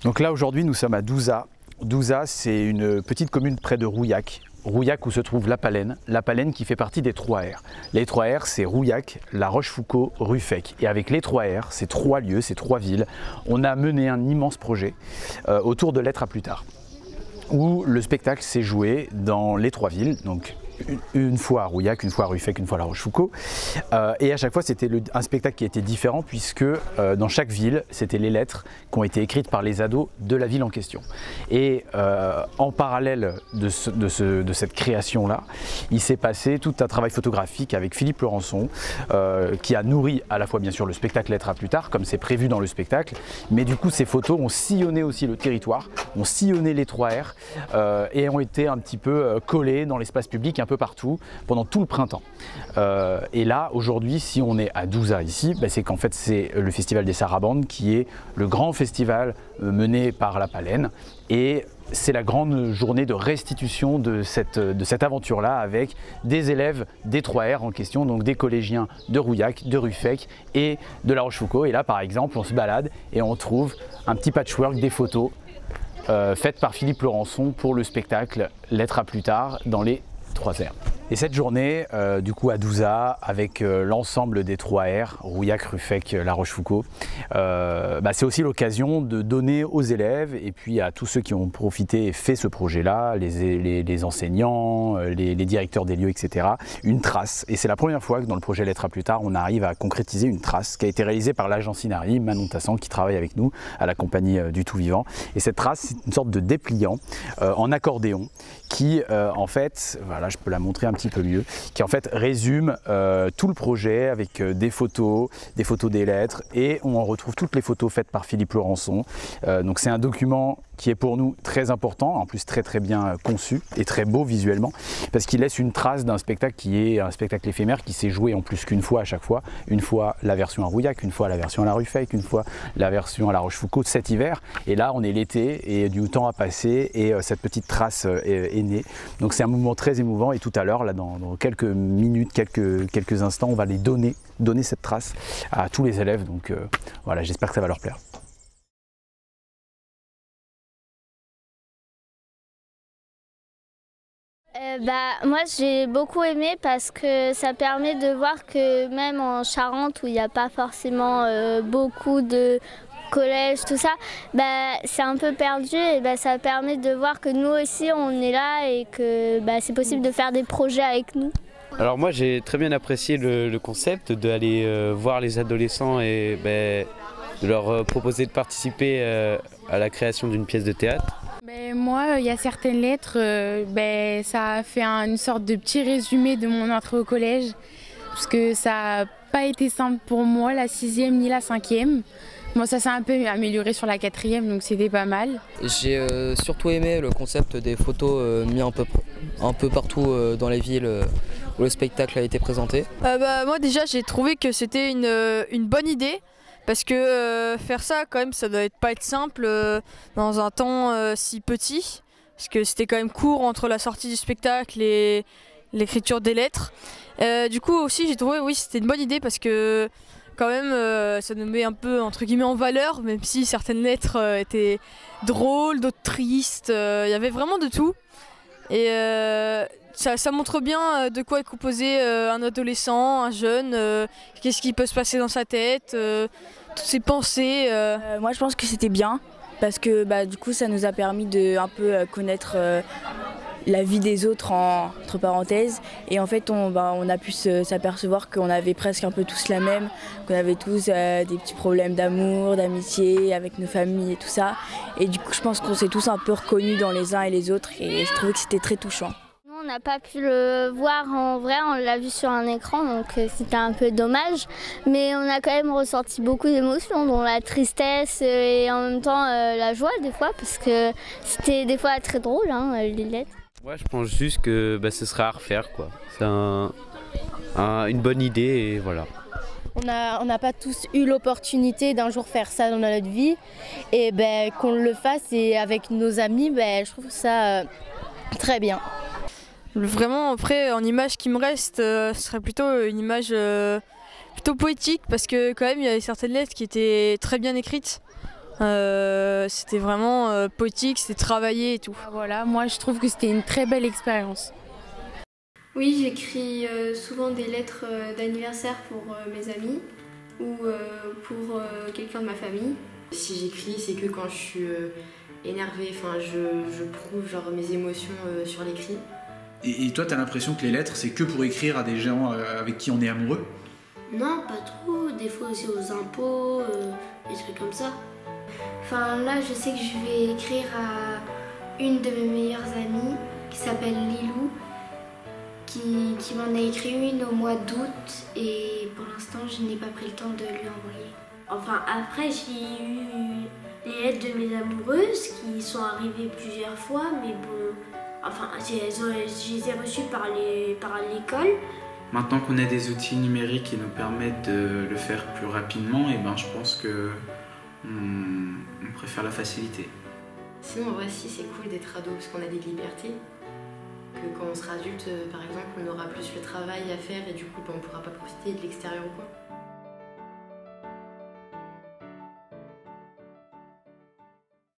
Donc là aujourd'hui nous sommes à Douza. Douza c'est une petite commune près de Rouillac. Rouillac où se trouve La Palenne qui fait partie des 3R. Les 3R c'est Rouillac, La Rochefoucauld, Ruffec. Et avec les 3R, ces 3 lieux, ces 3 villes, on a mené un immense projet autour de Lettres à plus tard. Où le spectacle s'est joué dans les 3 villes, donc une fois à Rouillac, une fois à Ruffec, une fois à La Rochefoucauld. Et à chaque fois, c'était un spectacle qui était différent puisque dans chaque ville, c'était les lettres qui ont été écrites par les ados de la ville en question. Et en parallèle de cette création-là, il s'est passé tout un travail photographique avec Philippe Laurençon qui a nourri à la fois bien sûr le spectacle Lettres à plus tard, comme c'est prévu dans le spectacle, mais du coup ces photos ont sillonné aussi le territoire, ont sillonné les 3R et ont été un petit peu collées dans l'espace public un peu partout pendant tout le printemps. Et là aujourd'hui si on est à Douza ici, c'est qu'en fait c'est le festival des Sarabandes qui est le grand festival mené par La Palenne et c'est la grande journée de restitution de cette aventure-là avec des élèves des 3R en question, donc des collégiens de Rouillac, de Ruffec et de La Rochefoucauld. Et là par exemple on se balade et on trouve un petit patchwork des photos faites par Philippe Laurençon pour le spectacle Lettres à plus tard dans les 3R. Et cette journée, du coup à Douza, avec l'ensemble des 3R, Rouillac, Ruffec, La Rochefoucauld, c'est aussi l'occasion de donner aux élèves et puis à tous ceux qui ont profité et fait ce projet-là, les enseignants, les directeurs des lieux, etc., une trace. Et c'est la première fois que dans le projet Lettres à plus tard, on arrive à concrétiser une trace qui a été réalisée par l'agence Inari, Manon Tassan, qui travaille avec nous à la compagnie du Tout Vivant. Et cette trace, c'est une sorte de dépliant en accordéon qui, en fait, voilà, je peux la montrer un petit peu mieux, qui en fait résume tout le projet avec des photos des lettres et on en retrouve toutes les photos faites par Philippe Laurençon. Donc c'est un document qui est pour nous très important, en plus très bien conçu et très beau visuellement, parce qu'il laisse une trace d'un spectacle qui est un spectacle éphémère qui s'est joué en plus qu'une fois à chaque fois. Une fois la version à Rouillac, une fois la version à La Ruffec, une fois la version à La Rochefoucauld cet hiver. Et là on est l'été et du temps a passé et cette petite trace est née. Donc c'est un moment très émouvant et tout à l'heure, là dans quelques minutes, quelques instants, on va les donner cette trace à tous les élèves. Donc voilà, j'espère que ça va leur plaire. Moi j'ai beaucoup aimé parce que ça permet de voir que même en Charente où il n'y a pas forcément beaucoup de collèges, tout ça, c'est un peu perdu et ça permet de voir que nous aussi on est là et que c'est possible de faire des projets avec nous. Alors moi j'ai très bien apprécié le concept d'aller voir les adolescents et de leur proposer de participer à la création d'une pièce de théâtre. Moi, il y a certaines lettres, ça a fait une sorte de petit résumé de mon entrée au collège, parce que ça n'a pas été simple pour moi, la 6e ni la 5e. Bon, ça s'est un peu amélioré sur la 4e, donc c'était pas mal. J'ai surtout aimé le concept des photos mis un peu partout dans les villes où le spectacle a été présenté. Moi déjà j'ai trouvé que c'était une bonne idée. Parce que faire ça, quand même, ça doit pas être simple dans un temps si petit. Parce que c'était quand même court entre la sortie du spectacle et l'écriture des lettres. Du coup aussi, j'ai trouvé, oui, c'était une bonne idée parce que quand même, ça nous met un peu, entre guillemets, en valeur, même si certaines lettres étaient drôles, d'autres tristes. Il y avait vraiment de tout. Et ça montre bien de quoi est composé un adolescent, un jeune, qu'est-ce qui peut se passer dans sa tête, toutes ses pensées. Moi je pense que c'était bien parce que du coup ça nous a permis de un peu connaître la vie des autres entre parenthèses et en fait on a pu s'apercevoir qu'on avait presque un peu tous la même, qu'on avait tous des petits problèmes d'amour, d'amitié avec nos familles et tout ça et du coup je pense qu'on s'est tous un peu reconnus dans les uns et les autres et je trouvais que c'était très touchant. On n'a pas pu le voir en vrai, on l'a vu sur un écran donc c'était un peu dommage mais on a quand même ressenti beaucoup d'émotions dont la tristesse et en même temps la joie des fois parce que c'était des fois très drôle les lettres. Moi je pense juste que ce serait à refaire quoi. C'est une bonne idée et voilà. On n'a pas tous eu l'opportunité d'un jour faire ça dans notre vie et qu'on le fasse et avec nos amis, je trouve ça très bien. Vraiment, après, en image qui me reste, ce serait plutôt une image plutôt poétique parce que quand même il y avait certaines lettres qui étaient très bien écrites. C'était vraiment poétique, c'était travaillé et tout. Voilà, moi je trouve que c'était une très belle expérience. Oui, j'écris souvent des lettres d'anniversaire pour mes amis ou pour quelqu'un de ma famille. Si j'écris, c'est que quand je suis énervée, enfin, je prouve genre, mes émotions sur l'écrit. Et toi, tu as l'impression que les lettres, c'est que pour écrire à des gens avec qui on est amoureux? Non, pas trop. Des fois aussi aux impôts, des trucs comme ça. Enfin, là, je sais que je vais écrire à une de mes meilleures amies qui s'appelle Lilou, qui m'en a écrit une au mois d'août et pour l'instant, je n'ai pas pris le temps de lui envoyer. Enfin, après, j'ai eu les lettres de mes amoureuses qui sont arrivées plusieurs fois, mais bon, enfin, je les ai reçues par l'école. Maintenant qu'on a des outils numériques qui nous permettent de le faire plus rapidement, et ben, je pense que on préfère la facilité. Sinon, en vrai, si, c'est cool d'être ado parce qu'on a des libertés. Que quand on sera adulte, par exemple, on aura plus le travail à faire et du coup, on ne pourra pas profiter de l'extérieur ou quoi.